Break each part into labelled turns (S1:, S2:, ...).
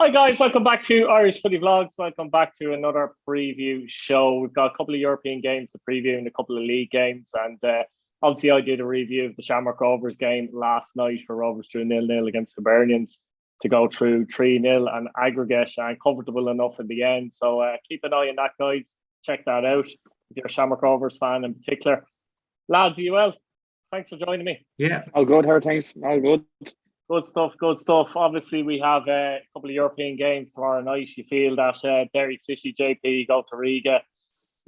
S1: Hi guys, welcome back to Irish Footy Vlogs. Welcome back to another preview show. We've got a couple of European games to preview and a couple of league games. And obviously I did a review of the Shamrock Rovers game last night for Rovers through 0-0 against the Hibernians to go through 3-0 and aggregate and comfortable enough in the end. So keep an eye on that, guys. Check that out if you're a Shamrock Rovers fan in particular. Lads, are you well? Thanks for joining me.
S2: Yeah,
S3: all good. How are things? All good.
S1: Good stuff, good stuff. Obviously, we have a couple of European games tomorrow night. You feel that Derry City JP go to Riga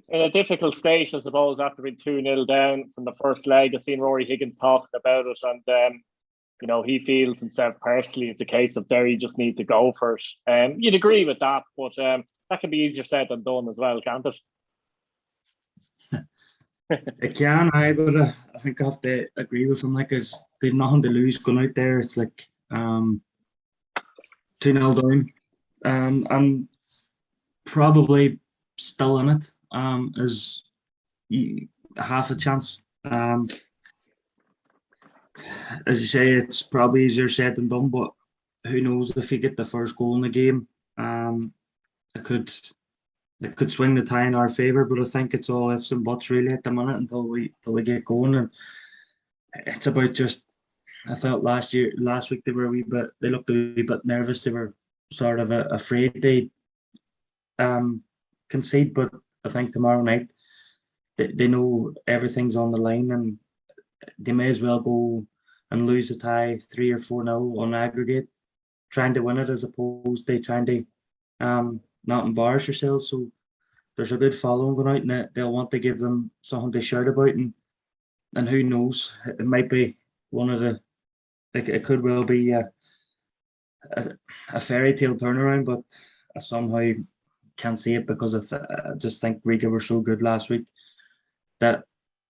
S1: in a difficult state, I suppose, after being 2-0 down from the first leg. I've seen Rory Higgins talking about it, and he feels himself personally it's a case of Derry just need to go for it. You'd agree with that, but that can be easier said than done as well, can't it?
S2: it can, but I think I have to agree with him. Because they've nothing to lose going out there. It's like 2-0 down, and probably still in it is half a chance. As you say, it's probably easier said than done. But who knows if you get the first goal in the game, it could swing the tie in our favour, but I think it's all ifs and buts really at the minute until we get going. And it's about just, I thought last week they looked a wee bit nervous. They were sort of afraid they concede, but I think tomorrow night they know everything's on the line and they may as well go and lose a tie 3 or 4-0 on aggregate, trying to win it as opposed to trying to not embarrass yourselves. So there's a good following going out, and they'll want to give them something to shout about, and who knows, it might be one of the, it could well be a fairy tale turnaround, but I somehow can't see it because I just think Riga were so good last week that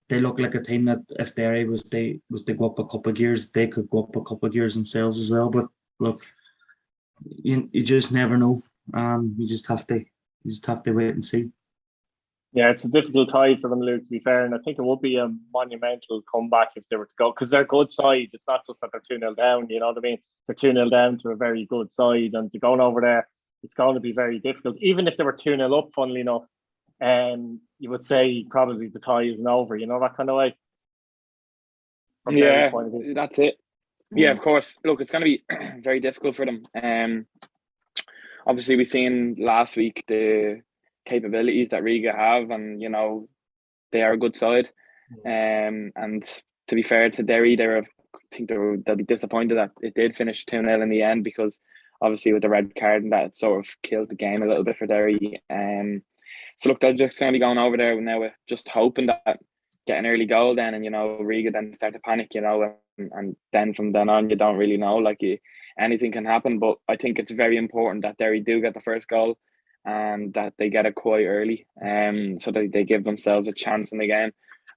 S2: they look like a team that if Derry was to go up a couple of gears, they could go up a couple of gears themselves as well. But look, you just never know. You just have to wait and see.
S1: Yeah, it's a difficult tie for them, Luke, to be fair. And I think it would be a monumental comeback if they were to go, because they're a good side. It's not just that they're 2-0 down, you know what I mean? They're 2-0 down to a very good side. And to go over there, it's going to be very difficult. Even if they were 2-0 up, funnily enough, you would say probably the tie isn't over, you know, that kind of way.
S3: Yeah, that's it. Yeah, of course. Look, it's going to be very difficult for them. Obviously, we've seen last week the capabilities that Riga have, and they are a good side. And to be fair to Derry, I think they'll be disappointed that it did finish 2-0 in the end, because obviously with the red card and that, it sort of killed the game a little bit for Derry. So look, they're just going to be going over there now with just hoping that get an early goal then, and Riga then start to panic, and then from then on you don't really know, anything can happen. But I think it's very important that Derry do get the first goal and that they get it quite early, so that they give themselves a chance in the game,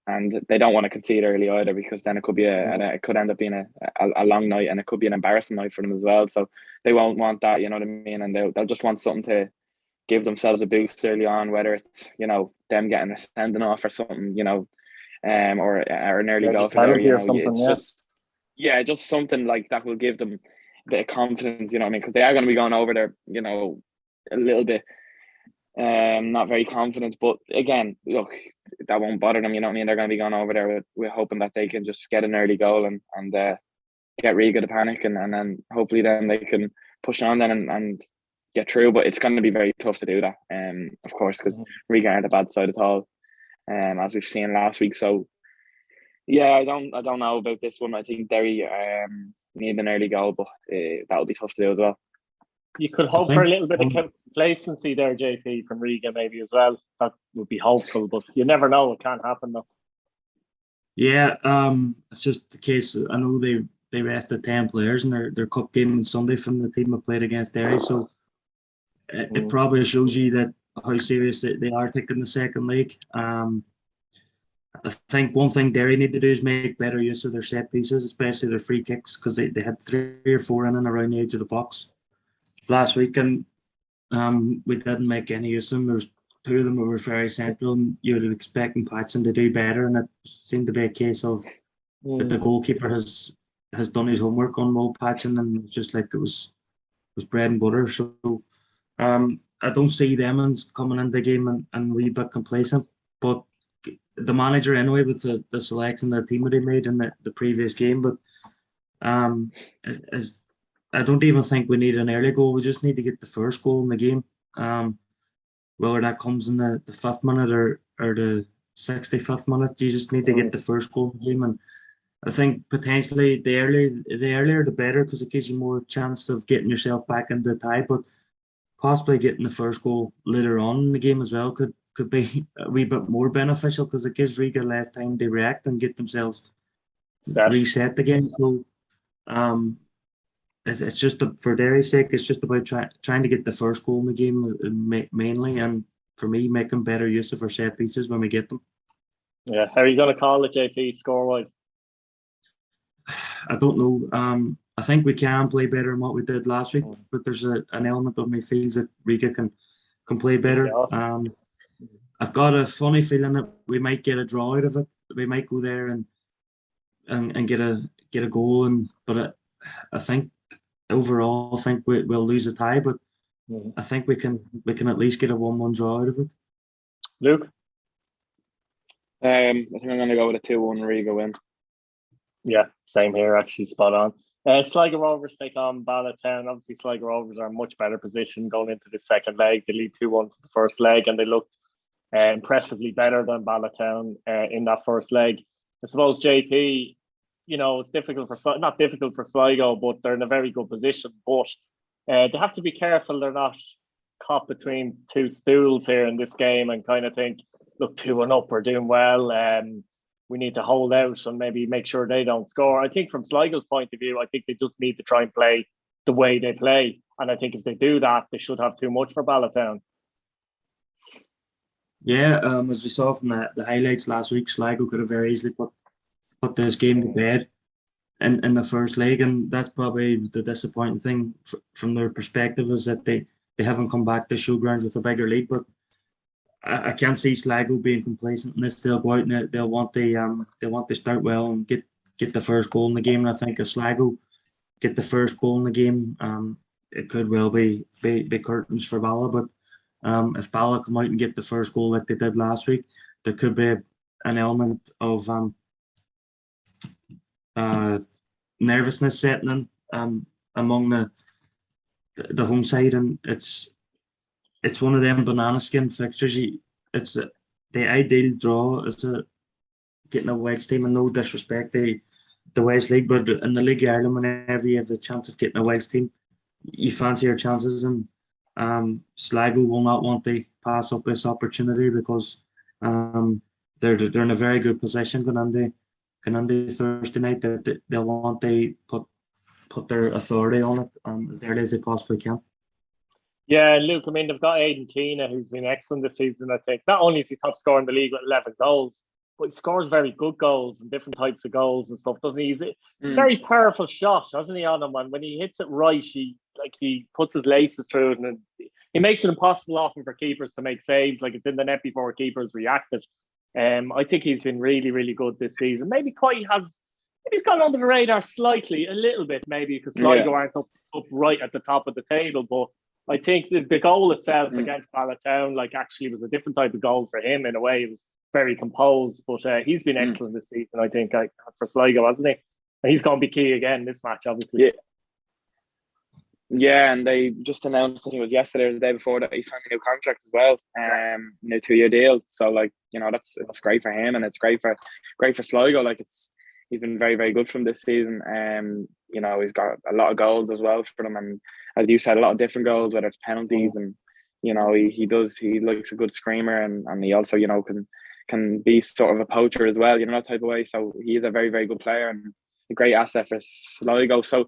S3: and they don't want to concede early either, because then it could be it could end up being a long night, and it could be an embarrassing night for them as well. So they won't want that, you know what I mean, and they'll just want something to give themselves a boost early on, whether it's them getting a sending off or something, or an early goal for Derry, just something like that will give them a bit of confidence, you know what I mean, because they are going to be going over there, a little bit not very confident. But again, look, that won't bother them, you know what I mean. They're going to be going over there with hoping that they can just get an early goal and get Riga to panic, and then hopefully then they can push on then and get through. But it's going to be very tough to do that, of course, because Riga aren't a bad side at all, as we've seen last week. So yeah, I don't know about this one. I think Derry need an early goal, but that'll be tough to do as well.
S1: You could hope for a little bit of complacency there, JP, from Riga maybe as well. That would be hopeful, but you never know. It can't happen though.
S2: Yeah, it's just the case. I know they rested 10 players in their cup game on Sunday from the team that played against Derry, so it probably shows you that how serious they are taking the second leg. I think one thing Derry need to do is make better use of their set pieces, especially their free kicks, because they had 3 or 4 in and around the edge of the box last week, and we didn't make any use of them. There was 2 of them who were very central, and you would expect Patson to do better, and it seemed to be a case of that the goalkeeper has done his homework on Mo Patson, and just like it was was bread and butter. So I don't see them as coming into the game and a wee bit complacent. But the manager anyway, with the selection, the team that they made in the previous game, but as I don't even think we need an early goal. We just need to get the first goal in the game. Whether that comes in the 5th minute or the 65th minute, you just need to get the first goal in the game. And I think potentially the earlier the better, because it gives you more chance of getting yourself back into the tie. But possibly getting the first goal later on in the game as well could be a wee bit more beneficial, because it gives Riga less time to react and get themselves reset again. So it's just for Derry's sake, it's just about trying to get the first goal in the game mainly, and for me, making better use of our set pieces when we get them.
S1: Yeah, how are you going to call it, JP, score-wise?
S2: I don't know. I think we can play better than what we did last week, but there's an element of me feels that Riga can play better. I've got a funny feeling that we might get a draw out of it. We might go there and get a goal, but I think overall, I think we'll lose a tie, but I think we can at least get a 1-1 draw out of it.
S1: Luke?
S3: I think I'm going to go with a 2-1 Riga win.
S1: Yeah, same here, actually, spot on. Sligo Rovers take on Bala Town. Obviously, Sligo Rovers are in much better position going into the second leg. They lead 2-1 for the first leg, and they looked impressively better than Bala Town in that first leg. I suppose, JP, it's difficult not difficult for Sligo, but they're in a very good position. But they have to be careful they're not caught between two stools here in this game and kind of think, look, 2-1 up, we're doing well. We need to hold out and maybe make sure they don't score. I think from Sligo's point of view, I think they just need to try and play the way they play. And I think if they do that, they should have too much for Bala Town.
S2: Yeah, as we saw from the highlights last week, Sligo could have very easily put this game to bed in the first leg, and that's probably the disappointing thing from their perspective, is that they haven't come back to showgrounds with a bigger lead. But I can't see Sligo being complacent in this. They'll go out and they'll want to start well and get the first goal in the game. And I think if Sligo get the first goal in the game, it could well be curtains for Bala. But if Bala come out and get the first goal like they did last week, there could be an element of nervousness setting in among the home side, and it's one of them banana skin fixtures. It's the ideal draw is getting a Welsh team, and no disrespect to the Welsh League, but in the League of Ireland, whenever you have the chance of getting a Welsh team, you fancy your chances, and Sligo will not want to pass up this opportunity, because they're in a very good position going into Thursday night. That they'll want to put their authority on it as early as they possibly can. Yeah,
S1: Luke, I mean, they've got Aidan Keena, who's been excellent this season, I think. Not only is he top scorer in the league with 11 goals, but he scores very good goals and different types of goals and stuff, doesn't he? He's a very powerful shot, hasn't he, on him? And when he hits it right, he puts his laces through it, and he makes it impossible often for keepers to make saves. Like, it's in the net before keepers reacted. I think he's been really, really good this season. Maybe he's gone under the radar slightly, a little bit, maybe, because Sligo aren't up right at the top of the table. But I think the goal itself against Bala Town, actually was a different type of goal for him in a way. It was very composed, but he's been excellent this season, I think, for Sligo, hasn't he? And he's going to be key again this match, obviously.
S3: Yeah, and they just announced, I think it was yesterday or the day before, that he signed a new contract as well, new 2-year deal. So, that's great for him, and it's great for Sligo. He's been very, very good for them this season. He's got a lot of goals as well for them, and as you said, a lot of different goals, whether it's penalties, and he likes a good screamer, and he also can be sort of a poacher as well, that type of way. So he is a very, very good player and a great asset for Sligo. So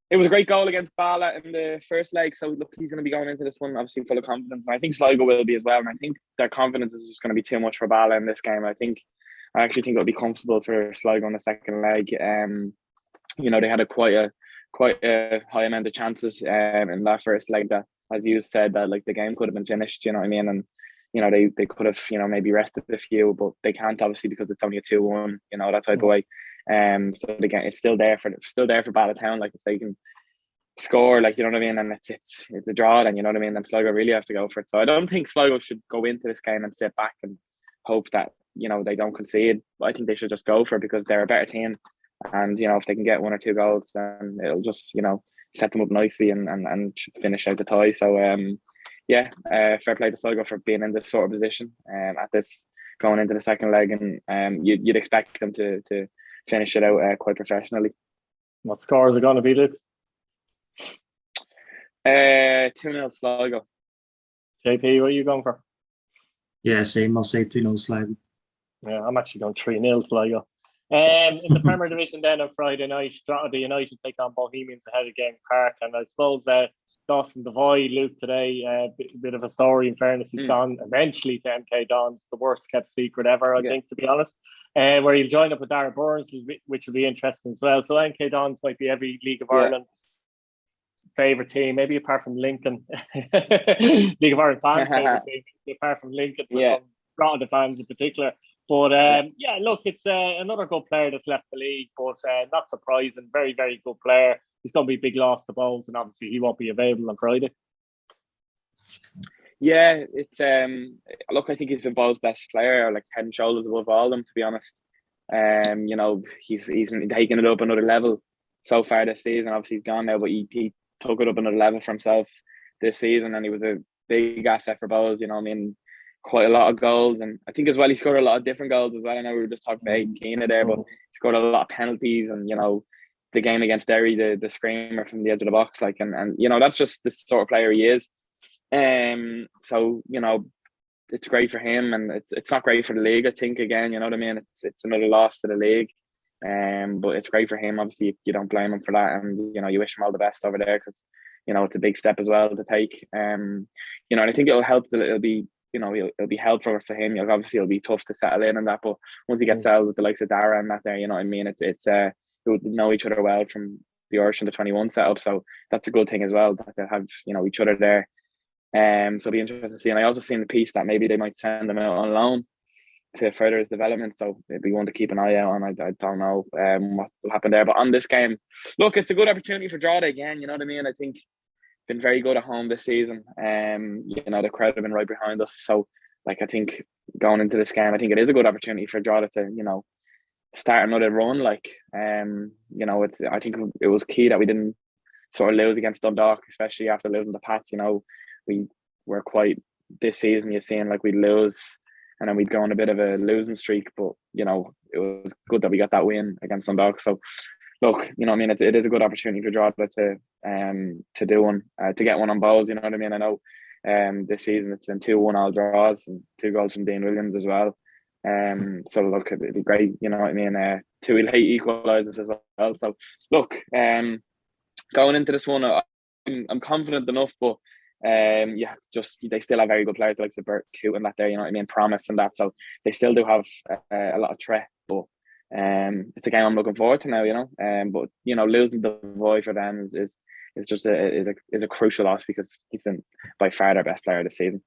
S3: it was a great goal against Bala in the first leg. So look, he's going to be going into this one obviously full of confidence, and I think Sligo will be as well. And I think their confidence is just going to be too much for Bala in this game. I actually think it'll be comfortable for Sligo in the second leg. They had quite a high amount of chances in that first leg, that, as you said, that the game could have been finished. You know what I mean? And they could have maybe rested a few, but they can't, obviously, because it's only a 2-1. That type of way. So again, it's still there for Bala Town. If they can score, like, you know what I mean, and it's a draw, then, you know what I mean, then Sligo really have to go for it. So I don't think Sligo should go into this game and sit back and hope that, you know, they don't concede. I think they should just go for it because they're a better team, and, you know, if they can get 1 or 2 goals, then it'll just, you know, set them up nicely and finish out the tie. So fair play to Sligo for being in this sort of position at this, going into the second leg, and you'd expect them to finish it out quite professionally.
S1: What score is it going to be, Luke?
S3: 2-0 Sligo.
S1: JP, what are you going for?
S2: Yeah, same. I'll say 2-0 Sligo.
S1: Yeah, I'm actually going 3-0 Sligo. In the Premier Division then on Friday night, Drogheda United take on Bohemians ahead of Game Park, and I suppose Dawson Devoys, Luke, today, bit of a story. In fairness, he's gone eventually to MK Dons, the worst kept secret ever, I think, to be honest. Where he'll join up with Darren Burns, which will be interesting as well. So MK Dons might be every League of Ireland's favourite team, maybe apart from Lincoln. League of Ireland fans' favourite team, apart from Lincoln, for some Drogheda fans in particular. But look, it's another good player that's left the league, but not surprising. Very, very good player. He's going to be a big loss to Bowles, and obviously he won't be available on Friday. Yeah,
S3: it's look, I think he's been Bowles' best player, like head and shoulders above all of them, to be honest. You know, he's taken it up another level so far this season. Obviously he's gone now, but he took it up another level for himself this season, and he was a big asset for Bowles, you know what I mean? Quite a lot of goals, and I think as well he scored a lot of different goals as well. I know we were just talking about Keena there, but he scored a lot of penalties, and, you know, the game against Derry, the screamer from the edge of the box, like, and you know, that's just the sort of player he is. So, you know, it's great for him, and it's not great for the league, I think, again, you know what I mean? It's another loss to the league. But it's great for him. Obviously, you don't blame him for that, and, you know, you wish him all the best over there, because, you know, it's a big step as well to take. You know, and I think it'll help. It'll be, you know, it'll be helpful for him. Obviously, it'll be tough to settle in and that, but once he gets settled with the likes of Dara and that there, you know what I mean? It's they would know each other well from the Irish and the 21 setup, so that's a good thing as well, that they have, you know, each other there. So it'll be interesting to see. And I also seen the piece that maybe they might send him out on loan to further his development, so it'd be one to keep an eye out on. I don't know what will happen there, but on this game, look, it's a good opportunity for Drogheda again, you know what I mean? I think been very good at home this season. You know, the crowd have been right behind us, so, like, I think going into this game, I think it is a good opportunity for Drogheda to, you know, start another run. Like, you know, I think it was key that we didn't sort of lose against Dundalk, especially after losing the Pats. You know, we were quite, this season you're seeing like we'd lose and then we'd go on a bit of a losing streak, but, you know, it was good that we got that win against Dundalk. So look, you know what I mean, it is a good opportunity for Drogheda to do one, to get one on Bowles, you know what I mean? I know this season it's been 2-1 all draws and 2 goals from Dean Williams as well. So look, it'd be great, you know what I mean, 2 late equalisers as well. So look, going into this one, I'm confident enough, but just they still have very good players like Bert Coote and that there, you know what I mean, Promise and that, so they still do have a lot of threat, but it's a game I'm looking forward to now, you know. But, you know, losing the Devoys for them is just a crucial loss, because he's been by far their best player this season.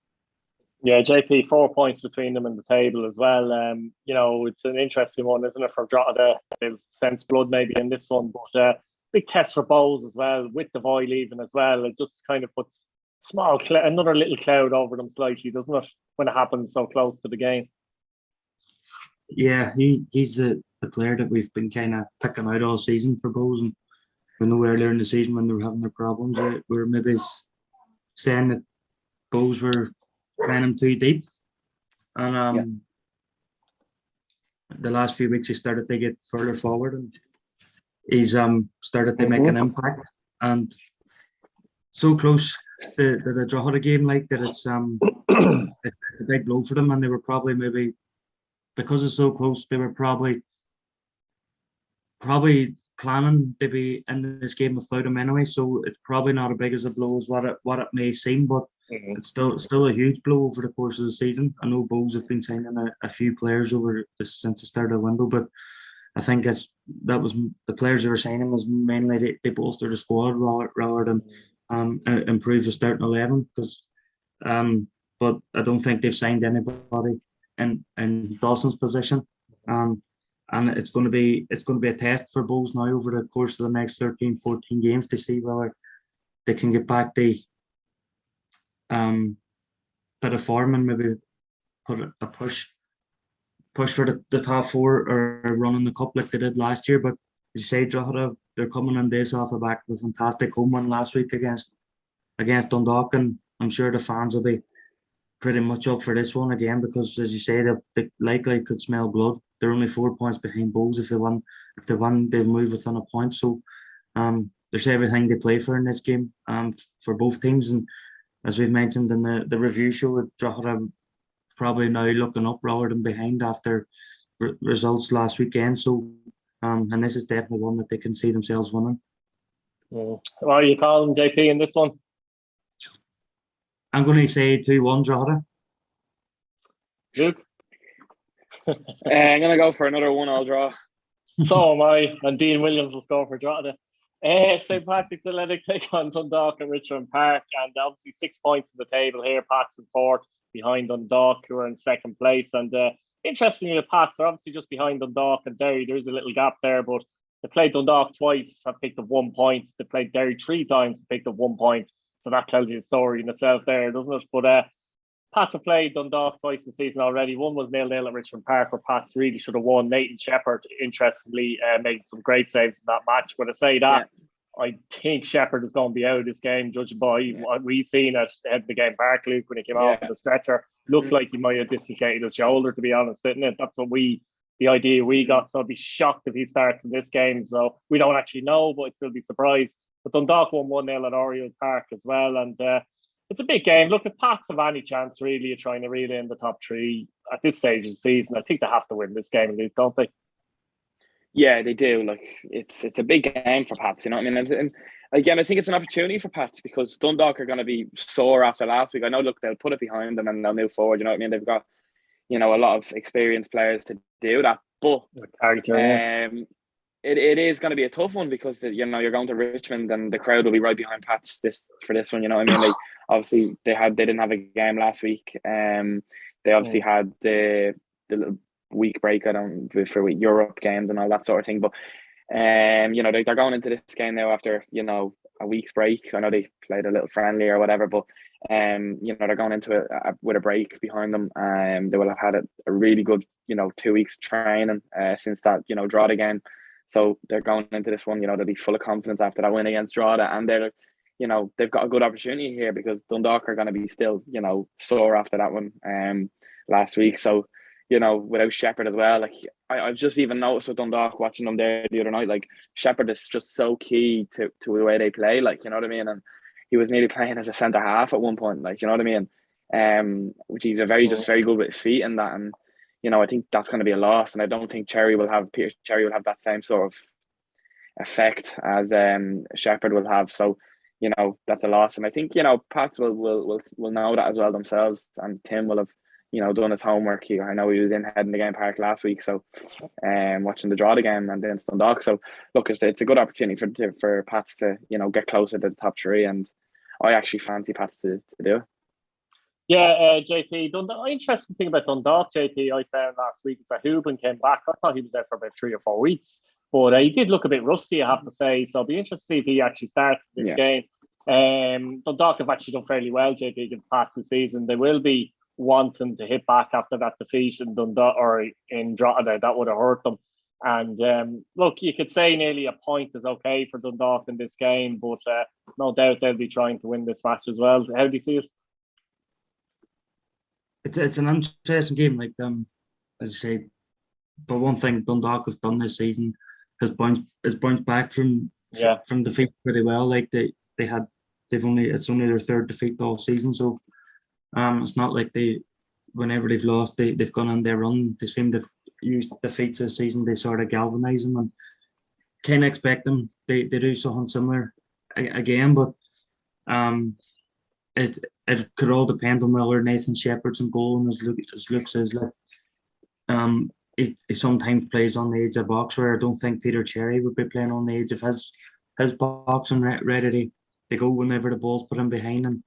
S3: Yeah, JP, 4 points between them in the table as well. You know, it's an interesting one, isn't it, for Drogheda? They've sensed blood maybe in this one, but big test for Bowles as well, with Devoy leaving as well. It just kind of puts another little cloud over them slightly, doesn't it, when it happens so close to the game?
S2: Yeah, he's the player that we've been kind of picking out all season for Bowles, and we know earlier in the season when they were having their problems, we were maybe saying that Bowles were playing him too deep, and the last few weeks he started to get further forward, and he's started to make an impact, and so close to the Drogheda game, like that, it's a big blow for them, and they were probably, maybe because it's so close, they were probably planning to be in this game without him anyway, so it's probably not as big as a blow as what it may seem, but it's still a huge blow over the course of the season. I know Bowles have been signing a few players since the start of the window, but I think that was the players they were signing was mainly they bolster the squad rather than improve the starting 11. Because, but I don't think they've signed anybody in Dawson's position, and it's going to be a test for Bowles now over the course of the next 13-14 games to see whether they can get back the bit of form and maybe put a push for the top four or run in the cup like they did last year. But as you say, Drogheda, they're coming on this off the back of a fantastic home win last week against Dundalk, and I'm sure the fans will be pretty much up for this one again, because as you say, they likely could smell blood. They're only 4 points behind Bulls. If they won, they move within a point. So there's everything they play for in this game for both teams. And as we've mentioned in the review show, Drogheda probably now looking up rather than behind after results last weekend. So and this is definitely one that they can see themselves winning.
S1: What are you calling JP in this one?
S2: I'm going to say 2-1 Drogheda.
S1: Luke?
S3: I'm going to go for another 1-1 draw.
S1: So am I, and Dean Williams will score for Drogheda. St. Patrick's Athletic take on Dundalk at Richmond Park, and obviously 6 points in the table here. Pats in fourth, behind Dundalk, who are in second place. And interestingly, the Pats are obviously just behind Dundalk and Derry. There is a little gap there, but they played Dundalk twice, have picked up 1 point. They played Derry 3 times, picked up 1 point. So that tells you the story in itself there, doesn't it? But Pats have played Dundalk twice this season already. One was 0-0 at Richmond Park, where Pats really should have won. Nathan Shepherd, interestingly, made some great saves in that match. When I say that, I think Shepherd is going to be out of this game, judging by what we've seen at the game Park, Luke, when he came off the stretcher. Looked like he might have dislocated his shoulder, to be honest, didn't it? That's what the idea we got. So I'd be shocked if he starts in this game. So we don't actually know, but I'd still be surprised. But Dundalk won 1-0 at Oriel Park as well. And it's a big game. Look, if Pats have any chance really of trying to reel in the top 3 at this stage of the season, I think they have to win this game, don't they?
S3: Yeah, they do. Like it's a big game for Pats, you know what I mean? And again, I think it's an opportunity for Pats because Dundalk are going to be sore after last week. I know, look, they'll put it behind them and they'll move forward, you know what I mean? They've got, a lot of experienced players to do that. But it is going to be a tough one because you're going to Richmond and the crowd will be right behind Pats for this one. You know what I mean? They didn't have a game last week. They obviously had the little week break for Europe games and all that sort of thing. But they're going into this game now after a week's break. I know they played a little friendly or whatever, but they're going into it with a break behind them. They will have had a really good 2 weeks training since that Drogheda game. So they're going into this one, they'll be full of confidence after that win against Drogheda, and they've got a good opportunity here because Dundalk are going to be still, sore after that one last week. So, without Shepherd as well, like I've just even noticed with Dundalk watching them there the other night, like Shepherd is just so key to the way they play, like, you know what I mean? And he was nearly playing as a centre half at one point, like, you know what I mean? Which he's very good with his feet and that, and I think that's going to be a loss, and I don't think Peter Cherry will have that same sort of effect as Shepherd will have. So, that's a loss, and I think Pats will know that as well themselves, and Tim will have done his homework. I know he was in Head in the Game Park last week, so watching the Drogheda game and then Dundalk. So look, it's a good opportunity for Pats to get closer to the top 3, and I actually fancy Pats to do it.
S1: Yeah, JP, interesting thing about Dundalk, JP, I found last week is that Houben came back. I thought he was there for about 3 or 4 weeks, but he did look a bit rusty, I have to say. So I'll be interested to see if he actually starts this game. Dundalk have actually done fairly well, JP, against Pats this season. They will be wanting to hit back after that defeat in Dundalk or in Drogheda. That would have hurt them. And look, you could say nearly a point is okay for Dundalk in this game, but no doubt they'll be trying to win this match as well. How do you see it?
S2: It's an interesting game, like as I say. But one thing Dundalk have done this season has bounced back from defeat pretty well. Like it's only their 3rd defeat all season, so it's not like whenever they've lost they've gone on their run. They seem to use defeats this season. They sort of galvanise them, and can't expect them. They do something similar again, but it could all depend on whether Nathan Shepherd's in goal, and as Luke says, like he sometimes plays on the edge of the box, where I don't think Peter Cherry would be playing on the edge of his box and ready to go whenever the ball's put in behind. And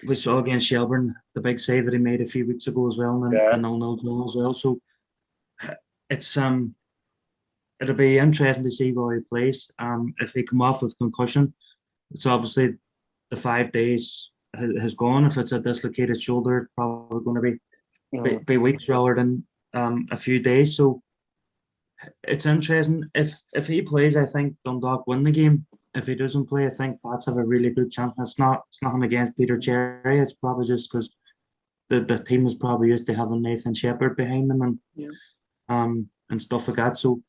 S2: we saw against Shelburne the big save that he made a few weeks ago as well, and a 0-0 goal as well. So it's it'll be interesting to see where he plays. If they come off with concussion, it's obviously the 5 days has gone. If it's a dislocated shoulder, it's probably going to be weeks rather than a few days. So it's interesting. If he plays, I think Dundalk win the game. If he doesn't play, I think Pats have a really good chance. It's nothing against Peter Cherry. It's probably just because the team is probably used to having Nathan Shepherd behind them and stuff like that. So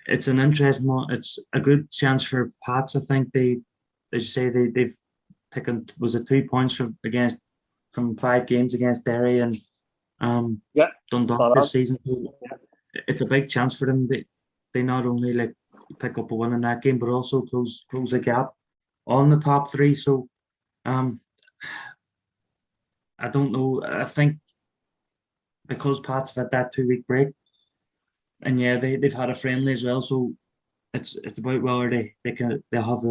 S2: it's an interesting one. It's a good chance for Pats. I think they've taken, was it 2 points from 5 games against Derry and Dundalk this season. It's a big chance for them. They not only pick up a win in that game, but also close the gap on the top 3. So I don't know. I think because Pats have had that 2-week break, and they've had a friendly as well. So it's about whether they'll have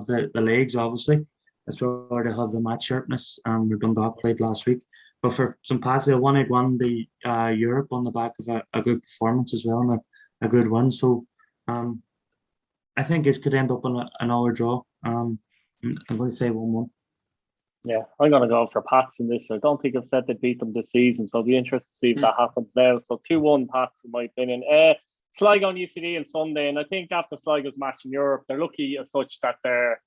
S2: the legs, obviously. It's whether they have the match sharpness. Dundalk played last week. But for some Pats, they won the Europe on the back of a good performance as well, and a good win. So I think this could end up in another draw. I'm going to say 1-1.
S1: Yeah, I'm going to go for Pats in this. I don't think I've said they beat them this season, so I'll be interested to see if that happens now. So 2-1 Pats, in my opinion. Sligo on UCD on Sunday, and I think after Sligo's match in Europe, they're lucky as such that they're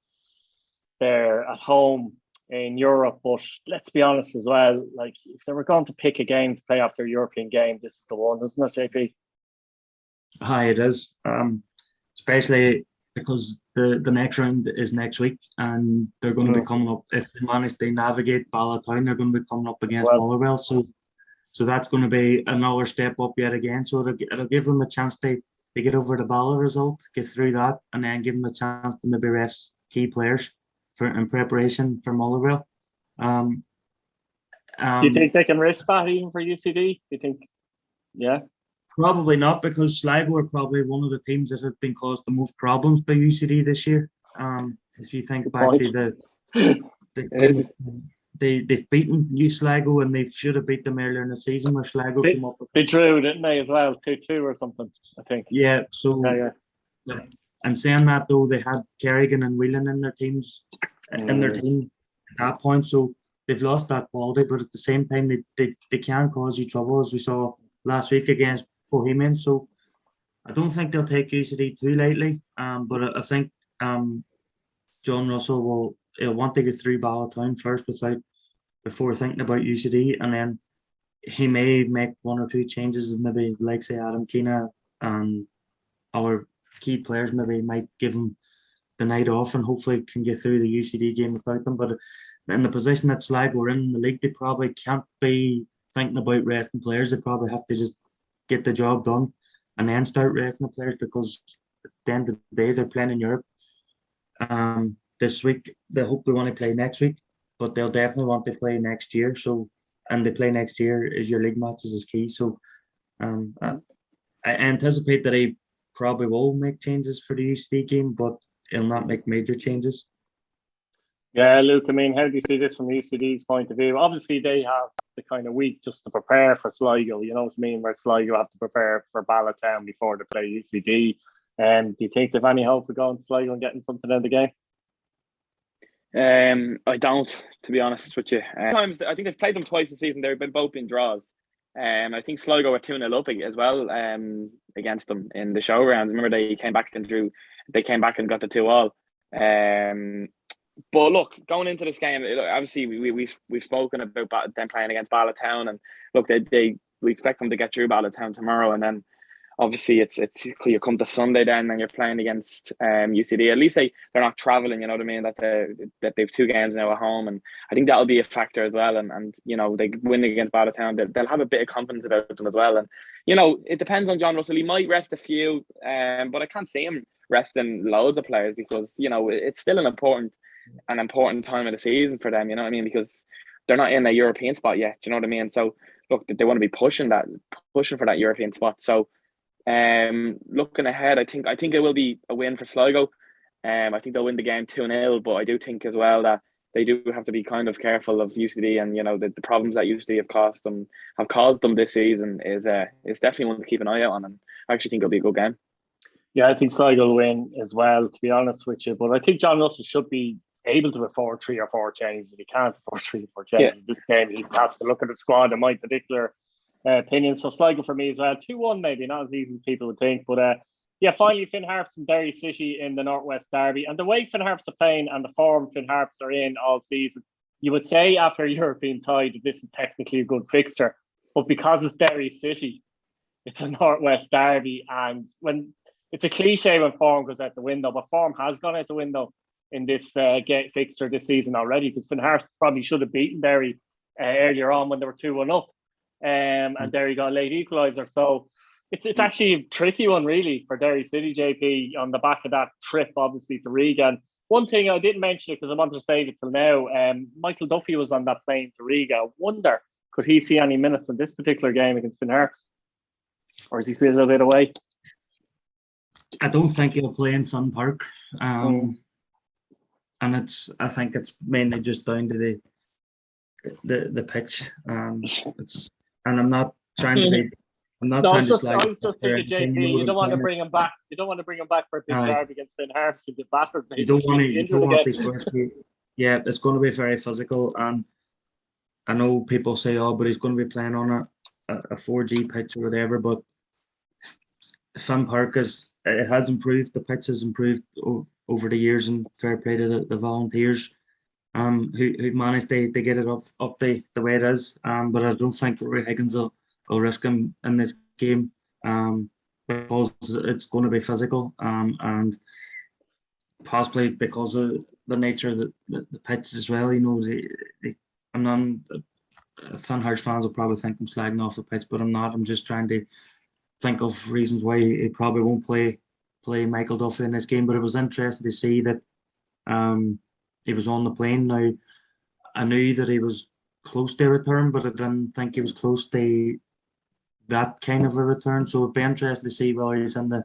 S1: at home in Europe. But let's be honest as well, if they were going to pick a game to play after a European game, this is the one, isn't it, JP?
S2: Hi, it is. Especially because the next round is next week, and they're going to be coming up. If they manage to navigate Bala Town, they're going to be coming up against Motherwell. So that's going to be another step up yet again. So it'll give them a chance to get over the Bala result, get through that, and then give them a chance to maybe rest key players in preparation for Motherwell.
S1: Do you think they can risk that even for UCD? Do you think? Yeah.
S2: Probably not, because Sligo are probably one of the teams that have been caused the most problems by UCD this year. If you think back to they've beaten New Sligo, and they should have beat them earlier in the season where Sligo came up.
S1: They drew, didn't they, as well? 2-2 or something, I think.
S2: Yeah, so I'm saying that though, they had Kerrigan and Whelan in their team at that point, so they've lost that quality, but at the same time they can cause you trouble, as we saw last week against Bohemians. So I don't think they'll take UCD too lightly, but I think John Russell he'll want to get through Bala Town first before thinking about UCD, and then he may make 1 or 2 changes, maybe like say Adam Keena and our key players maybe might give him the night off and hopefully can get through the UCD game without them. But in the position that Sligo are in the league, they probably can't be thinking about resting players. They probably have to just get the job done and then start resting the players, because at the end of the day, they're playing in Europe. This week, they hope they want to play next week, but they'll definitely want to play next year. So, and they play next year is your league matches is key. So, I anticipate that he probably will make changes for the UCD game, but he'll not make major changes.
S1: Yeah, Luke, I mean, how do you see this from UCD's point of view? Obviously, they have the kind of week just to prepare for Sligo, you know what I mean, where Sligo have to prepare for Bala Town before they play UCD. Do you think they've any hope of going to Sligo and getting something out of the game?
S3: I don't, to be honest with you. Times I think they've played them twice this season. They've both been draws. I think Sligo were 2-0 up as well against them in the show rounds. Remember, they came back and drew. They came back and got the 2-2. But look, going into this game, obviously we've spoken about them playing against Bala Town, and look, we expect them to get through Bala Town tomorrow, and then obviously it's you come to Sunday then and you're playing against UCD. At least they're not travelling, you know what I mean, that they've 2 games now at home, and I think that'll be a factor as well. And you know, they win against Bala Town, they'll have a bit of confidence about them as well. And you know, it depends on John Russell. He might rest a few, but I can't see him resting loads of players, because you know it's still an important time of the season for them, you know what I mean, because they're not in a European spot yet, do you know what I mean? So look, they want to be pushing for that European spot. So looking ahead, I think it will be a win for Sligo. I think they'll win the game 2-0, but I do think as well that they do have to be kind of careful of UCD, and you know the problems that UCD have caused them this season is definitely one to keep an eye out on, and I actually think it'll be a good game.
S1: Yeah, I think Sligo will win as well, to be honest with you. But I think John Russell should be able to afford 3 or 4 changes. If he can't afford 3 or 4
S3: Yeah.
S1: changes in this game, he has to look at the squad, in my particular opinion. So Sligo for me as well. 2-1 maybe, not as easy as people would think. But yeah, finally Finn Harps and Derry City in the Northwest Derby. And the way Finn Harps are playing and the form Finn Harps are in all season, you would say after a European tie that this is technically a good fixture. But because it's Derry City, it's a Northwest Derby. And when it's a cliche when form goes out the window, but form has gone out the window in this fixture this season already, because Finn Harps probably should have beaten Derry earlier on when they were 2-1 up. And Derry got a late equaliser. So it's actually a tricky one, really, for Derry City, JP, on the back of that trip, obviously, to Riga. And one thing I didn't mention it because I wanted to save it till now, Michael Duffy was on that plane to Riga. I wonder, could he see any minutes in this particular game against Finn Harps? Or is he still a little bit away?
S2: I don't think he'll play in Fun Park. And I think it's mainly just down to the pitch. And I'm not trying to be. I'm not trying to slide.
S1: I was just thinking, JP, you don't want to bring him back. You don't want to bring him back for a big derby against Finn Harps and get battered.
S2: You don't want these first two. Yeah, it's going to be very physical, and I know people say, "Oh, but he's going to be playing on a 4G pitch or whatever." But Finn Park it has improved. The pitch has improved over the years, and fair play to the volunteers. Who managed to get it up the way it is. But I don't think Rory Higgins will risk him in this game because it's going to be physical and possibly because of the nature of the pitch as well. You know, Finn Harps fans will probably think I'm slagging off the pitch, but I'm not. I'm just trying to think of reasons why he probably won't play Michael Duffy in this game. But it was interesting to see that he was on the plane. Now, I knew that he was close to a return, but I didn't think he was close to that kind of a return. So it'd be interesting to see whether he's in the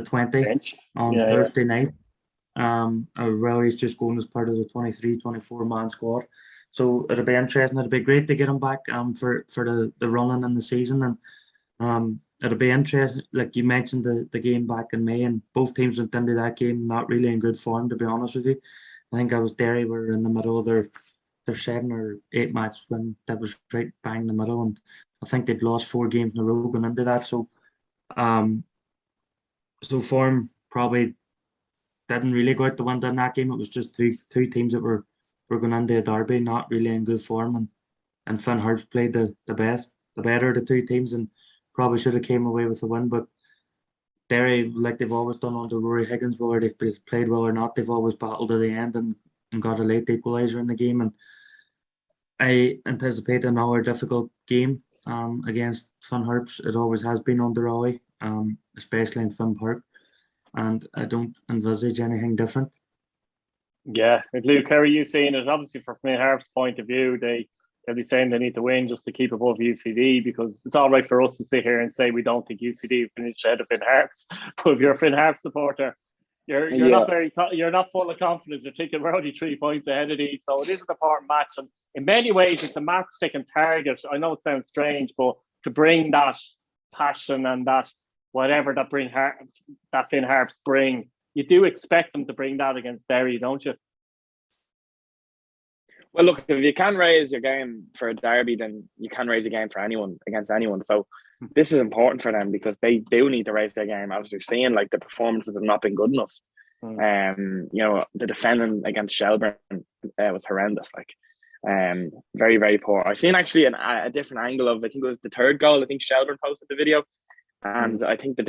S2: 20 bench on Thursday night, or whether he's just going as part of the 23, 24-man squad. So it'll be interesting. It'll be great to get him back for the running in the season. And it'll be interesting. Like you mentioned, the game back in May, and both teams went into that game not really in good form, to be honest with you. I think Derry were in the middle of their 7 or 8 match when that was right bang in the middle, and I think they'd lost 4 games in a row going into that. So, so form probably didn't really go out the window in that game. It was just two teams that were going into a derby, not really in good form, and Finn Harps played the better of the 2 teams, and probably should have came away with the win. But Derry, like they've always done under Rory Higgins, whether they've played well or not, they've always battled to the end and got a late equaliser in the game. And I anticipate another difficult game against Finn Harps. It always has been under Ollie, especially in Finn Park. And I don't envisage anything different.
S1: Yeah, Luke, how are you seeing it? Obviously, from Finn Harps' point of view, they'll be saying they need to win just to keep above UCD, because it's all right for us to sit here and say we don't think UCD will finish ahead of Finn Harps. But if you're a Finn Harps supporter, you're not full of confidence. You're thinking we're only 3 points ahead of these, so it is an important match. And in many ways, it's a match-stick and target. I know it sounds strange, but to bring that passion and that whatever that Finn Harps bring, you do expect them to bring that against Derry, don't you?
S3: Well, look, if you can raise your game for a derby, then you can raise a game for anyone against anyone. So this is important for them because they do need to raise their game. As we're seeing, like the performances have not been good enough. You know, the defending against Shelburne was horrendous. Like, very, very poor. I've seen actually a different angle of, I think it was the 3rd goal. I think Shelburne posted the video. And I think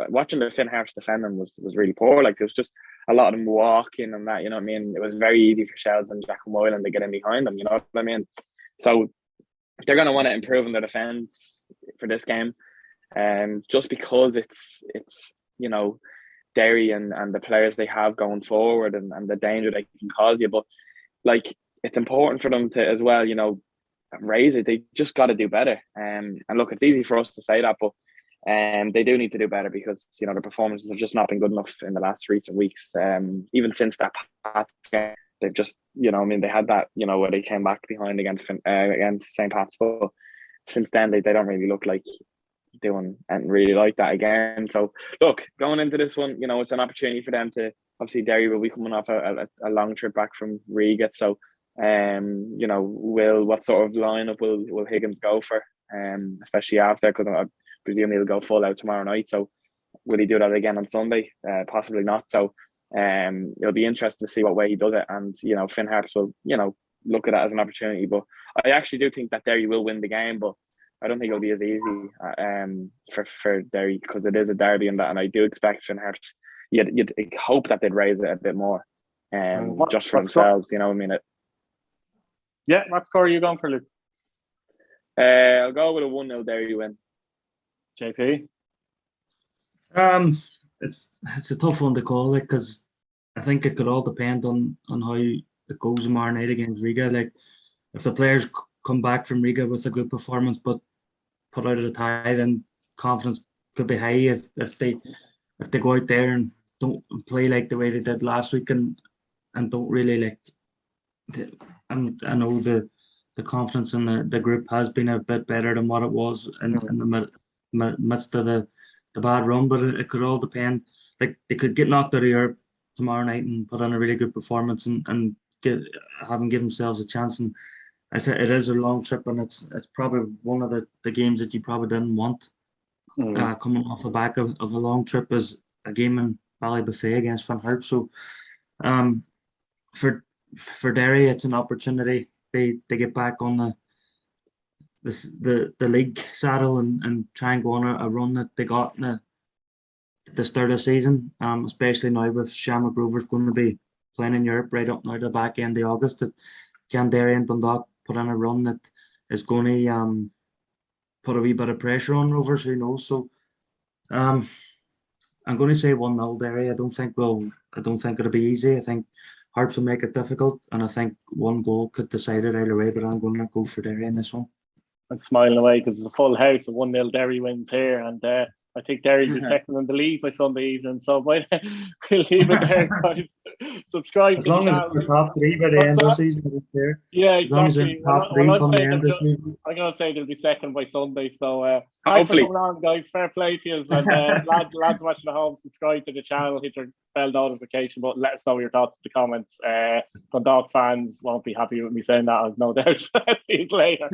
S3: watching the Finn Harps defending was really poor. Like, there was just a lot of them walking and that, you know what I mean? It was very easy for Shells and Jack and Moylan to get in behind them, you know what I mean? So they're going to want to improve in their defence for this game. Just because it's you know, Derry and the players they have going forward and the danger they can cause you. But, like, it's important for them to, as well, you know, raise it. They just got to do better. And look, it's easy for us to say that, but they do need to do better because, you know, the performances have just not been good enough in the last recent weeks. Even since that Pats game, they've just, you know, I mean, they had that, you know, where they came back behind against St. Pat's, but since then they don't really look like doing and really like that again. So look, going into this one, it's an opportunity for them to, obviously Derry will be coming off a long trip back from Riga. So what sort of lineup will Higgins go for? Especially after, because I presume he'll go full out tomorrow night. So will he do that again on Sunday? Possibly not. So it'll be interesting to see what way he does it. And Finn Harps will look at that as an opportunity. But I actually do think that Derry will win the game, but I don't think it'll be as easy for Derry, because it is a derby and that. And I do expect Finn Harps. You'd hope that they'd raise it a bit more, just for themselves. You know what I mean?
S1: Yeah, what score are you going for, Luke?
S3: I'll go with a 1-0 Derry win.
S1: JP?
S2: It's a tough one to call, because I think it could all depend on how it goes tomorrow night against Riga. Like, if the players come back from Riga with a good performance but put out a tie, then confidence could be high. If they go out there and don't play like the way they did last week and don't really and I know the confidence in the group has been a bit better than what it was in the midst of the bad run, but it could all depend. Like, they could get knocked out of Europe tomorrow night and put on a really good performance and give themselves a chance. And I said it is a long trip, and it's probably one of the games that you probably didn't want coming off the back of a long trip, as a game in Ballybuffet against Van Harp. So for Derry, it's an opportunity. They get back on the league saddle and try and go on a run that they got at the start of the season, especially now with Shamrock Rovers going to be playing in Europe right up now to the back end of August. That can Derry and Dundalk put on a run that is going to put a wee bit of pressure on Rovers? Who knows? So I'm going to say 1-0 Derry. I don't think it'll be easy. I think Harps will make it difficult, and I think one goal could decide it either way, but I'm going to go for Derry in this one.
S1: I'm smiling away because it's a full house. A 1-0 Derry wins here, and I think Derry will be second in the league by Sunday evening. So we'll leave it there, guys. Subscribe
S2: as
S1: to the
S2: long as
S1: channel.
S2: we're top three by the end of the season, it's there.
S1: Yeah,
S2: exactly. As long as we're top three come the end of the season.
S1: I'm going to say they'll be second by Sunday. So thanks for coming on, guys. Fair play to you. And lads watching at home, subscribe to the channel, hit your bell notification button. Let us know your thoughts in the comments. Dundalk fans won't be happy with me saying that, I've no doubt. See you later.